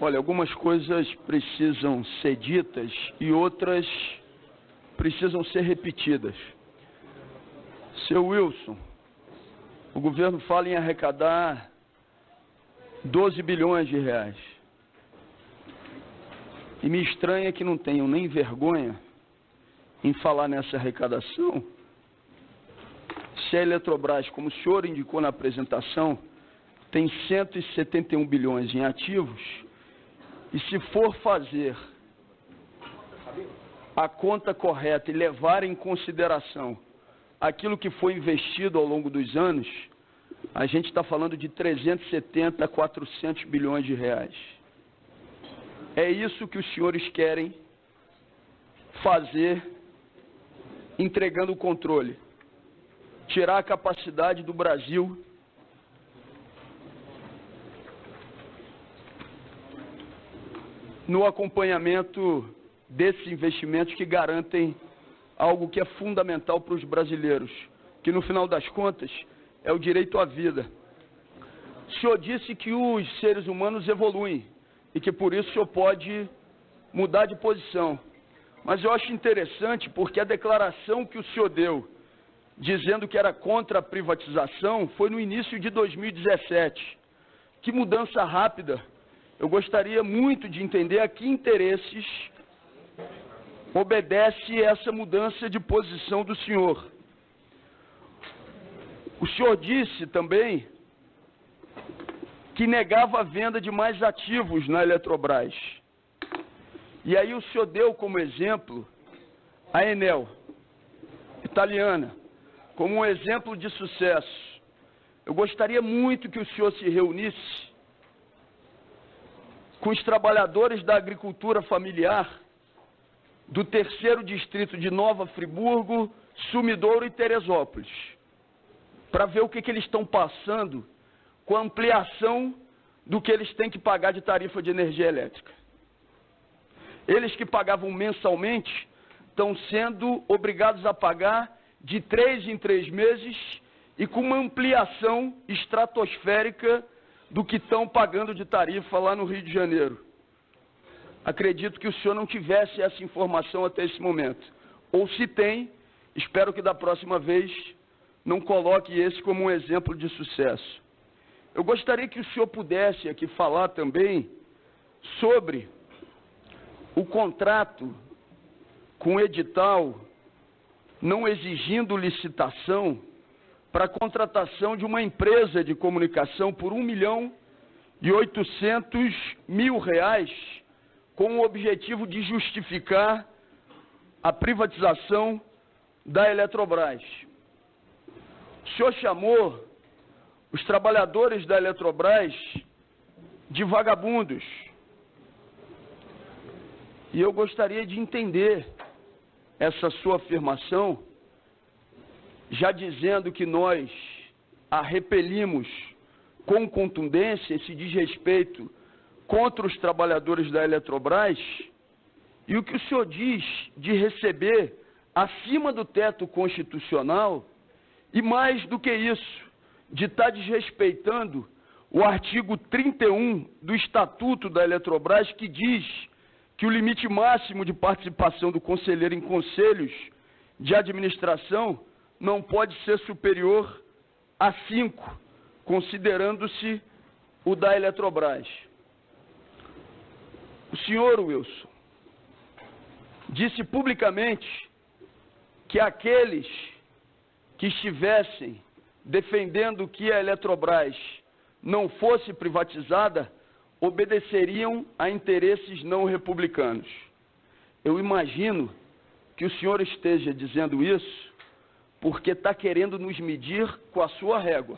Olha, algumas coisas precisam ser ditas e outras precisam ser repetidas. Seu Wilson, o governo fala em arrecadar 12 bilhões de reais. E me estranha que não tenham nem vergonha em falar nessa arrecadação, se a Eletrobras, como o senhor indicou na apresentação, tem 171 bilhões em ativos, e se for fazer a conta correta e levar em consideração aquilo que foi investido ao longo dos anos, a gente está falando de 370 a 400 bilhões de reais. É isso que os senhores querem fazer, entregando o controle. Tirar a capacidade do Brasil no acompanhamento desses investimentos que garantem algo que é fundamental para os brasileiros, que no final das contas é o direito à vida. O senhor disse que os seres humanos evoluem e que por isso o senhor pode mudar de posição. Mas eu acho interessante porque a declaração que o senhor deu, dizendo que era contra a privatização, foi no início de 2017. Que mudança rápida! Eu gostaria muito de entender a que interesses obedece essa mudança de posição do senhor. O senhor disse também que negava a venda de mais ativos na Eletrobras. E aí o senhor deu como exemplo a Enel, italiana, como um exemplo de sucesso. Eu gostaria muito que o senhor se reunisse com os trabalhadores da agricultura familiar do 3º distrito de Nova Friburgo, Sumidouro e Teresópolis, para ver o que eles estão passando com a ampliação do que eles têm que pagar de tarifa de energia elétrica. Eles que pagavam mensalmente estão sendo obrigados a pagar de 3 em 3 meses e com uma ampliação estratosférica do que estão pagando de tarifa lá no Rio de Janeiro. Acredito que o senhor não tivesse essa informação até esse momento. Ou se tem, espero que da próxima vez não coloque esse como um exemplo de sucesso. Eu gostaria que o senhor pudesse aqui falar também sobre o contrato com o edital não exigindo licitação para a contratação de uma empresa de comunicação por R$1.800.000, com o objetivo de justificar a privatização da Eletrobras. O senhor chamou os trabalhadores da Eletrobras de vagabundos. E eu gostaria de entender essa sua afirmação, já dizendo que nós a repelimos com contundência esse desrespeito contra os trabalhadores da Eletrobras, e o que o senhor diz de receber acima do teto constitucional, e mais do que isso, de estar desrespeitando o artigo 31 do Estatuto da Eletrobras, que diz que o limite máximo de participação do conselheiro em conselhos de administração não pode ser superior a 5, considerando-se o da Eletrobras. O senhor, Wilson, disse publicamente que aqueles que estivessem defendendo que a Eletrobras não fosse privatizada obedeceriam a interesses não republicanos. Eu imagino que o senhor esteja dizendo isso porque está querendo nos medir com a sua régua.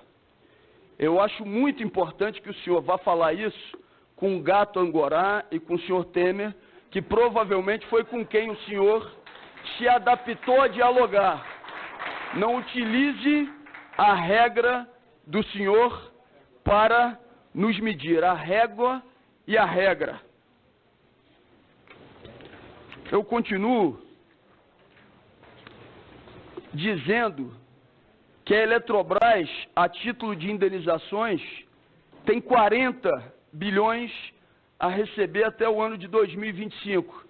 Eu acho muito importante que o senhor vá falar isso com o gato Angorá e com o senhor Temer, que provavelmente foi com quem o senhor se adaptou a dialogar. Não utilize a regra do senhor para nos medir, a régua e a regra. Eu continuo dizendo que a Eletrobras, a título de indenizações, tem 40 bilhões a receber até o ano de 2025,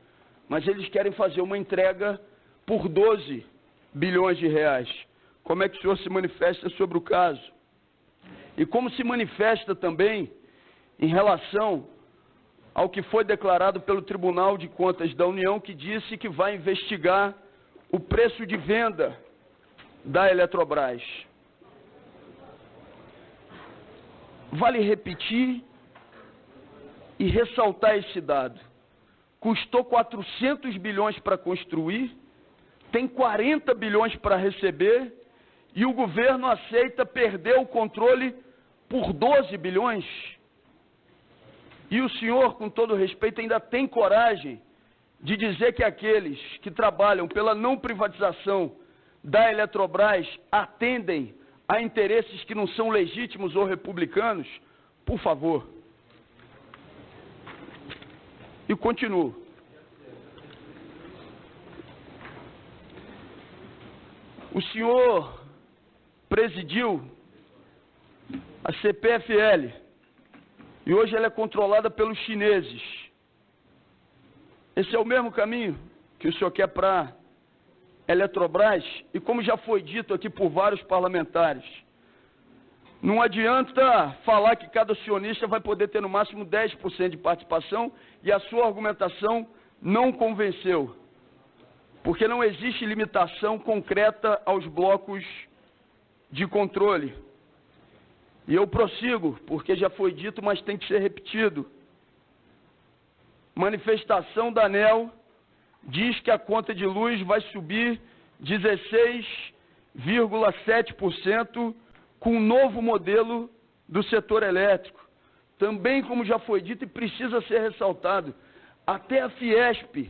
mas eles querem fazer uma entrega por 12 bilhões de reais. Como é que o senhor se manifesta sobre o caso? E como se manifesta também em relação ao que foi declarado pelo Tribunal de Contas da União, que disse que vai investigar o preço de venda da Eletrobras. Vale repetir e ressaltar esse dado. Custou 400 bilhões para construir, tem 40 bilhões para receber e o governo aceita perder o controle por 12 bilhões. E o senhor, com todo respeito, ainda tem coragem de dizer que aqueles que trabalham pela não privatização da Eletrobras atendem a interesses que não são legítimos ou republicanos? Por favor. E continuo. O senhor presidiu a CPFL e hoje ela é controlada pelos chineses. Esse é o mesmo caminho que o senhor quer para a Eletrobras? E como já foi dito aqui por vários parlamentares, não adianta falar que cada acionista vai poder ter no máximo 10% de participação e a sua argumentação não convenceu, porque não existe limitação concreta aos blocos de controle. E eu prossigo, porque já foi dito, mas tem que ser repetido. Manifestação da ANEEL diz que a conta de luz vai subir 16,7% com o novo modelo do setor elétrico. Também, como já foi dito e precisa ser ressaltado, até a Fiesp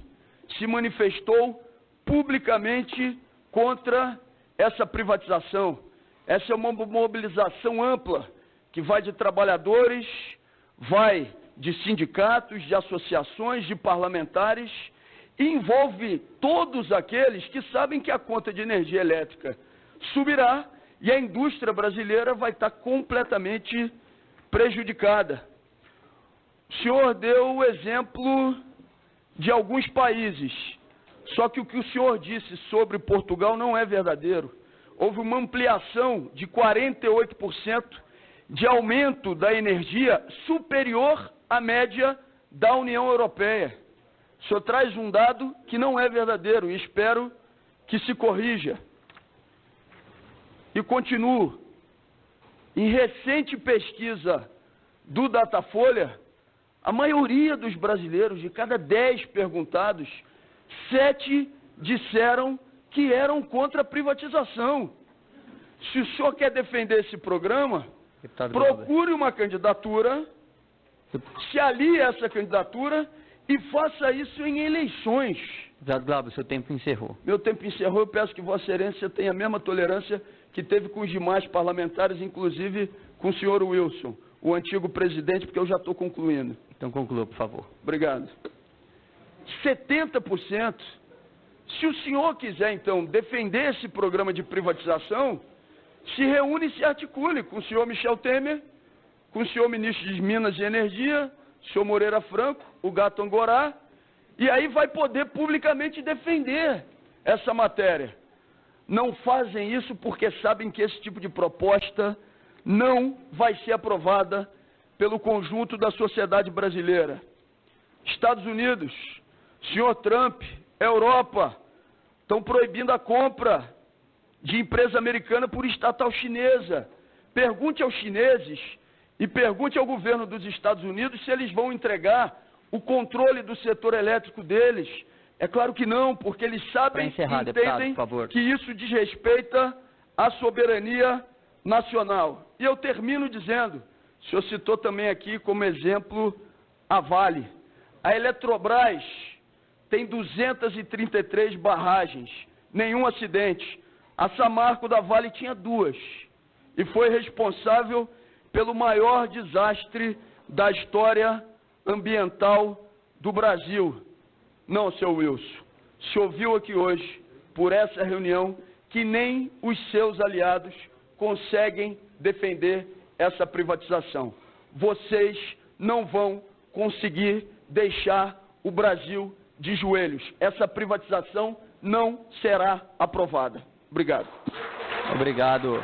se manifestou publicamente contra essa privatização. Essa é uma mobilização ampla, que vai de trabalhadores, vai de sindicatos, de associações, de parlamentares, e envolve todos aqueles que sabem que a conta de energia elétrica subirá e a indústria brasileira vai estar completamente prejudicada. O senhor deu o exemplo de alguns países, só que o que o senhor disse sobre Portugal não é verdadeiro. Houve uma ampliação de 48% de aumento da energia superior à média da União Europeia. O senhor traz um dado que não é verdadeiro e espero que se corrija. E continuo. Em recente pesquisa do Datafolha, a maioria dos brasileiros, de cada 10 perguntados, 7 disseram que eram contra a privatização. Se o senhor quer defender esse programa, procure uma candidatura, se alie a essa candidatura e faça isso em eleições. Deputado Glauber, seu tempo encerrou. Meu tempo encerrou, eu peço que Vossa Excelência tenha a mesma tolerância que teve com os demais parlamentares, inclusive com o senhor Wilson, o antigo presidente, porque eu já estou concluindo. Então conclua, por favor. Obrigado. 70%. Se o senhor quiser, então, defender esse programa de privatização, se reúne e se articule com o senhor Michel Temer, com o senhor ministro de Minas e Energia, o senhor Moreira Franco, o Gato Angorá, e aí vai poder publicamente defender essa matéria. Não fazem isso porque sabem que esse tipo de proposta não vai ser aprovada pelo conjunto da sociedade brasileira. Estados Unidos, senhor Trump, Europa, estão proibindo a compra de empresa americana por estatal chinesa. Pergunte aos chineses e pergunte ao governo dos Estados Unidos se eles vão entregar o controle do setor elétrico deles. É claro que não, porque eles sabem e entendem que isso desrespeita a soberania nacional. E eu termino dizendo, o senhor citou também aqui como exemplo a Vale. A Eletrobras tem 233 barragens, nenhum acidente. A Samarco da Vale tinha 2 e foi responsável pelo maior desastre da história ambiental do Brasil. Não, seu Wilson, se ouviu aqui hoje, por essa reunião, que nem os seus aliados conseguem defender essa privatização. Vocês não vão conseguir deixar o Brasil de joelhos. Essa privatização não será aprovada. Obrigado. Obrigado.